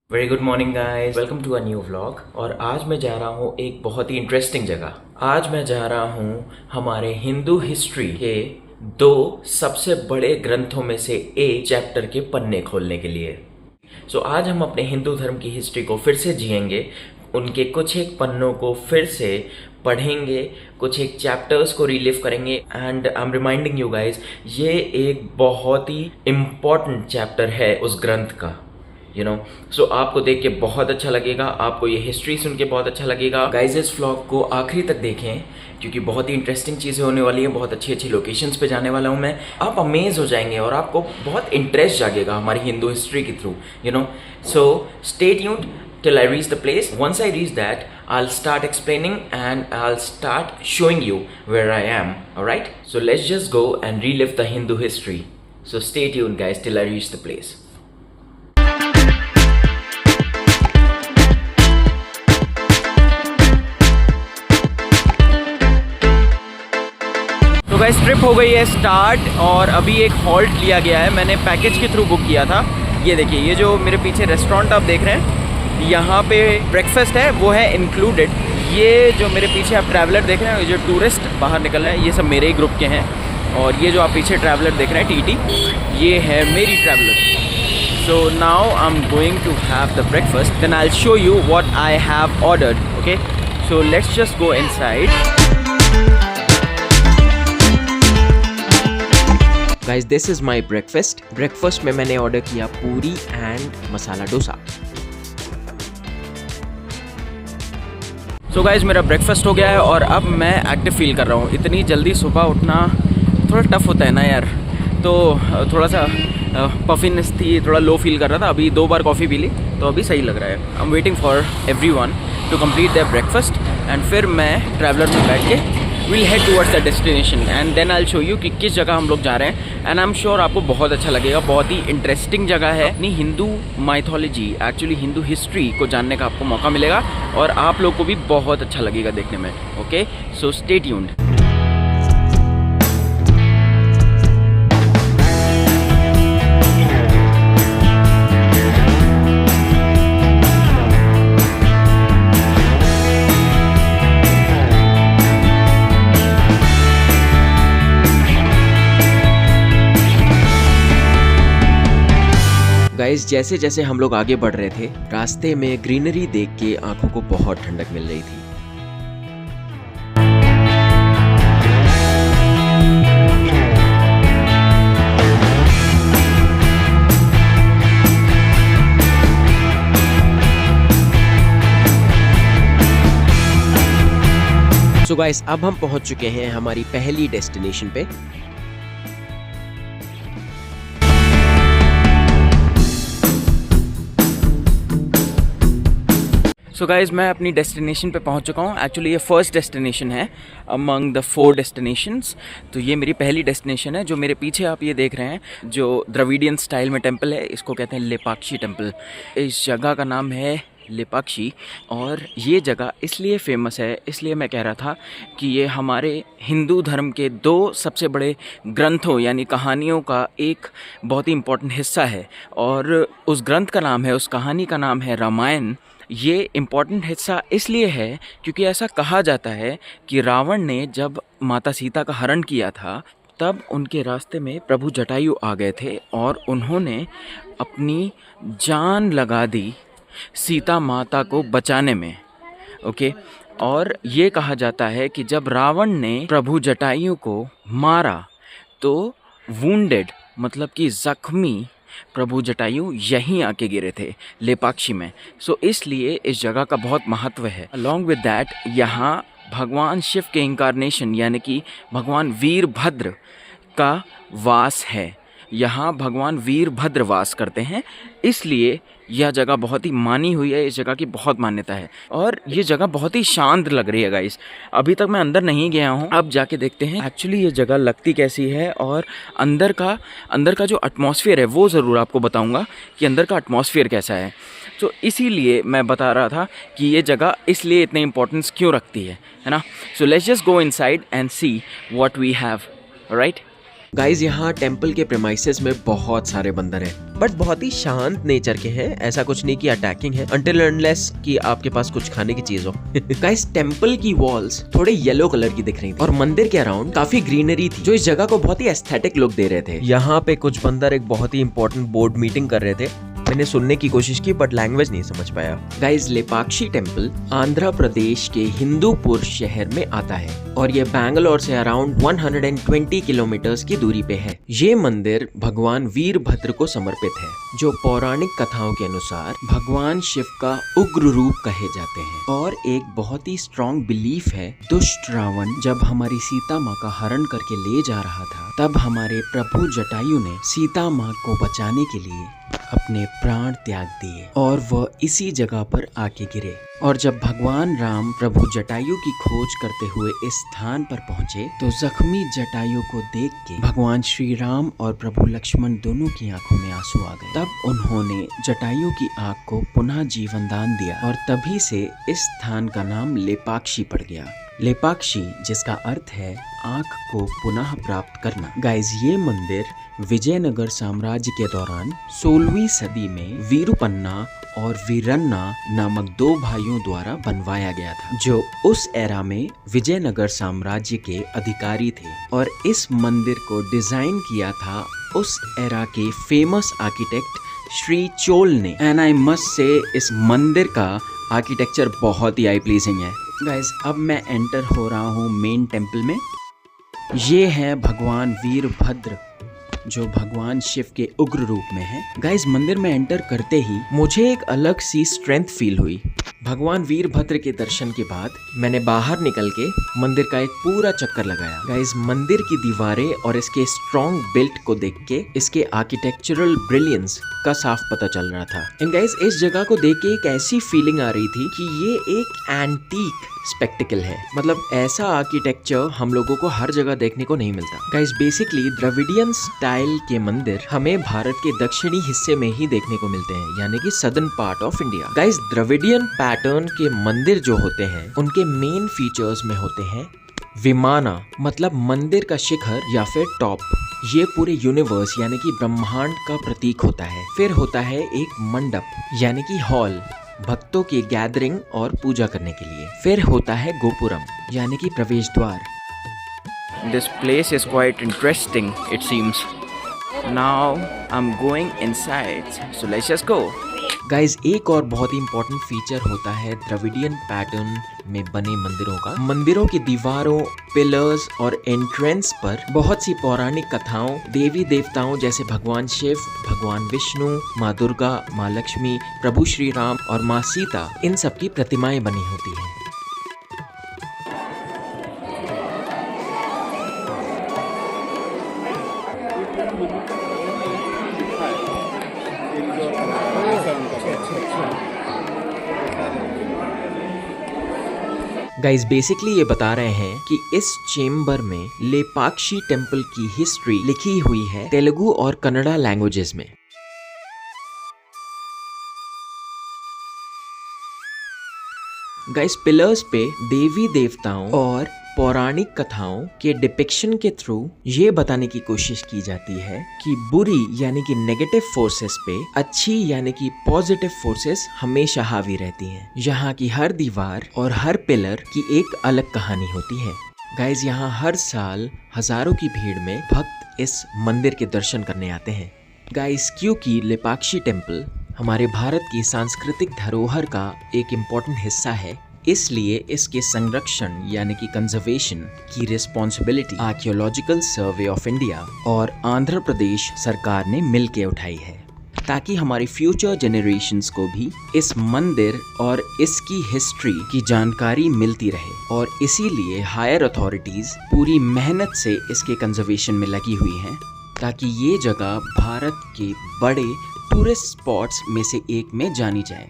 Very good morning guys, welcome to a new vlog. और आज मैं जा रहा हूँ एक बहुत ही इंटरेस्टिंग जगह। आज मैं जा रहा हूँ हमारे हिंदू हिस्ट्री के दो सबसे बड़े ग्रंथों में से एक चैप्टर के पन्ने खोलने के लिए। आज हम अपने हिंदू धर्म की हिस्ट्री को फिर से जिएंगे, उनके कुछ एक पन्नों को फिर से पढ़ेंगे, कुछ एक चैप्टर्स को रिलीव करेंगे। And I am reminding you guys, ये एक बहुत ही इम्पॉर्टेंट चैप्टर है उस ग्रंथ का। सो आपको देख के बहुत अच्छा लगेगा, आपको ये हिस्ट्री सुन के बहुत अच्छा लगेगा। गाइज इस व्लॉग को आखिरी तक देखें क्योंकि बहुत ही इंटरेस्टिंग चीज़ें होने वाली हैं। बहुत अच्छी अच्छी लोकेशंस पे जाने वाला हूँ मैं। आप अमेज हो जाएंगे और आपको बहुत इंटरेस्ट जागेगा हमारी हिंदू हिस्ट्री के through. So stay tuned till I reach the place. Once I reach that, I'll start explaining and I'll start showing you where I am. Alright? So let's just go and relive the Hindu history. So stay tuned guys till I reach the place. तो guys trip हो गई है start और अभी एक halt लिया गया है। मैंने पैकेज के थ्रू बुक किया था। ये देखिए, ये जो मेरे पीछे रेस्टोरेंट आप देख रहे हैं, यहाँ पे ब्रेकफास्ट है, वो है इंक्लूडेड। ये जो मेरे पीछे आप ट्रैवलर देख रहे हैं, ये जो टूरिस्ट बाहर निकल रहे हैं, ये सब मेरे ही ग्रुप के हैं। और ये जो आप पीछे ट्रैवलर देख रहे हैं टीटी, ये है मेरी traveller. So now I am going to have the breakfast, then I will show you what I have ordered. Okay, so let's just go inside. Guys this is my breakfast. Breakfast में मैंने order किया puri and masala dosa. सो guys मेरा breakfast हो गया है और अब मैं एक्टिव फील कर रहा हूँ। इतनी जल्दी सुबह उठना थोड़ा टफ होता है ना यार, तो थोड़ा सा पफिनेस थी, थोड़ा लो फील कर रहा था। अभी 2 बार कॉफ़ी पी ली तो अभी सही लग रहा है। I am waiting for everyone to complete their breakfast and फिर मैं ट्रैवलर में बैठ के we'll head towards the destination and then I'll show you कि किस जगह हम लोग जा रहे हैं। and I'm sure आपको बहुत अच्छा लगेगा। बहुत ही इंटरेस्टिंग जगह है। अपनी Hindu mythology, actually Hindu history को जानने का आपको मौका मिलेगा और आप लोग को भी बहुत अच्छा लगेगा देखने में। Okay, so stay tuned. Guys जैसे जैसे हम लोग आगे बढ़ रहे थे, रास्ते में ग्रीनरी देख के आंखों को बहुत ठंडक मिल रही थी। सो गाइस अब हम पहुंच चुके हैं हमारी पहली डेस्टिनेशन पे। सो गाइज़ मैं अपनी डेस्टिनेशन पे पहुंच चुका हूँ। एक्चुअली ये फर्स्ट डेस्टिनेशन है अमंग द 4 डेस्टिनेशंस। तो ये मेरी पहली डेस्टिनेशन है। जो मेरे पीछे आप ये देख रहे हैं, जो द्रविडियन स्टाइल में टेम्पल है, इसको कहते हैं लेपाक्षी टेम्पल। इस जगह का नाम है लेपाक्षी और ये जगह इसलिए फेमस है, इसलिए मैं कह रहा था कि ये हमारे हिंदू धर्म के 2 सबसे बड़े ग्रंथों यानी कहानियों का एक बहुत ही इम्पोर्टेंट हिस्सा है। और उस ग्रंथ का नाम है, उस कहानी का नाम है रामायण। ये इम्पॉर्टेंट हिस्सा इसलिए है क्योंकि ऐसा कहा जाता है कि रावण ने जब माता सीता का हरण किया था, तब उनके रास्ते में प्रभु जटायु आ गए थे और उन्होंने अपनी जान लगा दी सीता माता को बचाने में। ओके, और ये कहा जाता है कि जब रावण ने प्रभु जटायु को मारा तो वुंडेड मतलब कि जख्मी प्रभु जटायु यहीं आके गिरे थे लेपाक्षी में। सो इसलिए इस जगह का बहुत महत्व है। अलॉन्ग विद दैट यहाँ भगवान शिव के इंकारनेशन यानी कि भगवान वीरभद्र का वास है। यहाँ भगवान वीरभद्र वास करते हैं, इसलिए यह जगह बहुत ही मानी हुई है। इस जगह की बहुत मान्यता है और ये जगह बहुत ही शांत लग रही है गाइस। अभी तक मैं अंदर नहीं गया हूँ, अब जाके देखते हैं एक्चुअली ये जगह लगती कैसी है। और अंदर का जो एटमॉस्फेयर है वो ज़रूर आपको बताऊँगा कि अंदर का एटमॉस्फेयर कैसा है। तो इसीलिए मैं बता रहा था कि ये जगह इसलिए इतनी इंपॉर्टेंस क्यों रखती है ना। So let's just go inside and see what we have. Right guys यहाँ टेम्पल के प्रेमाइसेस में बहुत सारे बंदर हैं, बट बहुत ही शांत नेचर के हैं। ऐसा कुछ नहीं कि अटैकिंग है, अनटिल अनलेस कि आपके पास कुछ खाने की चीज हो। गाइज टेम्पल की वॉल्स थोड़े येलो कलर की दिख रही थी और मंदिर के अराउंड काफी ग्रीनरी थी जो इस जगह को बहुत ही एस्थेटिक लुक दे रहे थे। यहाँ पे कुछ बंदर एक बहुत ही इंपॉर्टेंट बोर्ड मीटिंग कर रहे थे। मैंने सुनने की कोशिश की बट लैंग्वेज नहीं समझ पाया। गाइज लेपाक्षी टेम्पल आंध्र प्रदेश के हिंदूपुर शहर में आता है और ये बैंगलोर से अराउंड 120 किलोमीटर्स की दूरी पे है। ये मंदिर भगवान वीरभद्र को समर्पित है जो पौराणिक कथाओं के अनुसार भगवान शिव का उग्र रूप कहे जाते हैं। और एक बहुत ही स्ट्रॉन्ग बिलीफ है, दुष्ट रावण जब हमारी सीता माँ का हरण करके ले जा रहा था तब हमारे प्रभु जटायु ने सीता माँ को बचाने के लिए अपने प्राण त्याग दिए और वह इसी जगह पर आके गिरे। और जब भगवान राम प्रभु जटायु की खोज करते हुए इस स्थान पर पहुंचे तो जख्मी जटायु को देख के भगवान श्री राम और प्रभु लक्ष्मण दोनों की आंखों में आंसू आ गए। तब उन्होंने जटायु की आंख को पुनः जीवन दान दिया और तभी से इस स्थान का नाम लेपाक्षी पड़ गया। लेपाक्षी जिसका अर्थ है आंख को पुनः प्राप्त करना। गाइज ये मंदिर विजयनगर साम्राज्य के दौरान 16वीं सदी में वीरुपन्ना और वीरन्ना नामक दो भाइयों द्वारा बनवाया गया था जो उस एरा में विजयनगर साम्राज्य के अधिकारी थे। और इस मंदिर को डिजाइन किया था उस एरा के फेमस आर्किटेक्ट श्री चोल ने। एंड आई मस्ट से इस मंदिर का आर्किटेक्चर बहुत ही आई प्लीजिंग है। गाइज अब मैं एंटर हो रहा हूँ मेन टेम्पल में। ये है भगवान वीरभद्र जो भगवान शिव के उग्र रूप में है। गाइज मंदिर में एंटर करते ही मुझे एक अलग सी स्ट्रेंथ फील हुई। भगवान वीरभद्र के दर्शन के बाद मैंने बाहर निकल के मंदिर का एक पूरा चक्कर लगाया। गाइज मंदिर की दीवारें और इसके स्ट्रॉन्ग बिल्ट को देख के इसके आर्किटेक्चरल ब्रिलियंस का साफ पता चल रहा था। एंड गाइज इस जगह को देख के एक ऐसी फीलिंग आ रही थी कि ये एक एंटीक स्पेक्टिकल है। मतलब ऐसा आर्किटेक्चर हम लोगों को हर जगह देखने को नहीं मिलता। गाइज बेसिकली द्रविडियन स्टाइल के मंदिर हमें भारत के दक्षिणी हिस्से में ही देखने को मिलते हैं, यानी कि southern part of India. Guys Dravidian pattern के मंदिर जो होते हैं उनके मेन फीचर्स में होते हैं विमाना, मतलब मंदिर का शिखर या फिर टॉप। ये पूरे यूनिवर्स यानी कि ब्रह्मांड का प्रतीक होता है। फिर होता है एक मंडप यानी कि हॉल, भक्तों की गैदरिंग और पूजा करने के लिए। फिर होता है गोपुरम यानी कि प्रवेश द्वार। This place is quite interesting, it seems. Now I'm going inside, so let's just go. Guys एक और बहुत ही इंपॉर्टेंट फीचर होता है द्रविडियन पैटर्न में बने मंदिरों का। मंदिरों की दीवारों, पिलर्स और एंट्रेंस पर बहुत सी पौराणिक कथाओं, देवी देवताओं जैसे भगवान शिव, भगवान विष्णु, माँ दुर्गा, माँ लक्ष्मी, प्रभु श्री राम और माँ सीता, इन सब की प्रतिमाएं बनी होती हैं। गाइज बेसिकली ये बता रहे हैं कि इस चेम्बर में लेपाक्षी टेम्पल की हिस्ट्री लिखी हुई है तेलुगु और कन्नड़ा लैंग्वेजेस में। गाइज पिलर्स पे देवी देवताओं और पौराणिक कथाओं के डिपिक्शन के थ्रू ये बताने की कोशिश की जाती है कि बुरी यानी कि नेगेटिव फोर्सेस पे अच्छी यानी कि पॉजिटिव फोर्सेस हमेशा हावी रहती हैं। यहाँ की हर दीवार और हर पिलर की एक अलग कहानी होती है। गाइज यहाँ हर साल हजारों की भीड़ में भक्त इस मंदिर के दर्शन करने आते हैं। गाइज क्योंकि लेपाक्षी टेम्पल हमारे भारत की सांस्कृतिक धरोहर का एक इम्पोर्टेंट हिस्सा है, इसलिए इसके संरक्षण यानी कि कंजर्वेशन की responsibility archaeological survey of India और आंध्र प्रदेश सरकार ने मिलकर उठाई है ताकि हमारी फ्यूचर जनरेशन्स को भी इस मंदिर और इसकी हिस्ट्री की जानकारी मिलती रहे। और इसीलिए हायर अथॉरिटीज पूरी मेहनत से इसके कंजर्वेशन में लगी हुई हैं ताकि ये जगह भारत के बड़े टूरिस्ट स्पॉट्स में से एक में जानी जाए।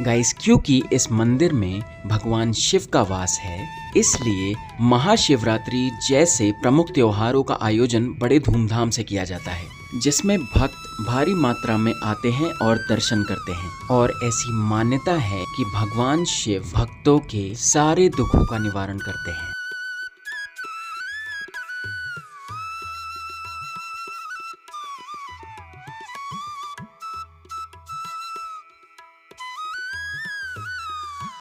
गाइस क्योंकि इस मंदिर में भगवान शिव का वास है, इसलिए महाशिवरात्रि जैसे प्रमुख त्योहारों का आयोजन बड़े धूमधाम से किया जाता है, जिसमें भक्त भारी मात्रा में आते हैं और दर्शन करते हैं। और ऐसी मान्यता है कि भगवान शिव भक्तों के सारे दुखों का निवारण करते हैं।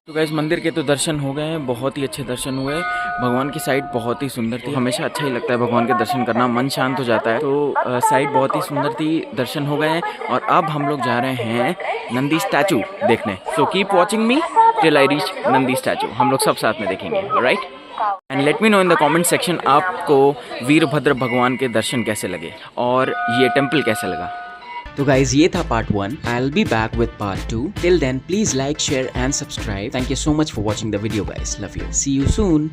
तो गाइस मंदिर के तो दर्शन हो गए हैं, बहुत ही अच्छे दर्शन हुए। भगवान की साइड बहुत ही सुंदर थी, हमेशा अच्छा ही लगता है भगवान के दर्शन करना, मन शांत हो जाता है। तो साइड बहुत ही सुंदर थी, दर्शन हो गए हैं और अब हम लोग जा रहे हैं नंदी स्टैचू देखने। So keep watching me till I reach Nandi statue, हम लोग सब साथ में देखेंगे, alright. And let me know in the comment section आपको वीरभद्र भगवान के दर्शन कैसे लगे और ये टेम्पल कैसा लगा। तो गाइज ये था part 1। I'll be back with part 2. Till then, please like, share and subscribe. Thank you so much for watching the video guys. Love you. See you soon.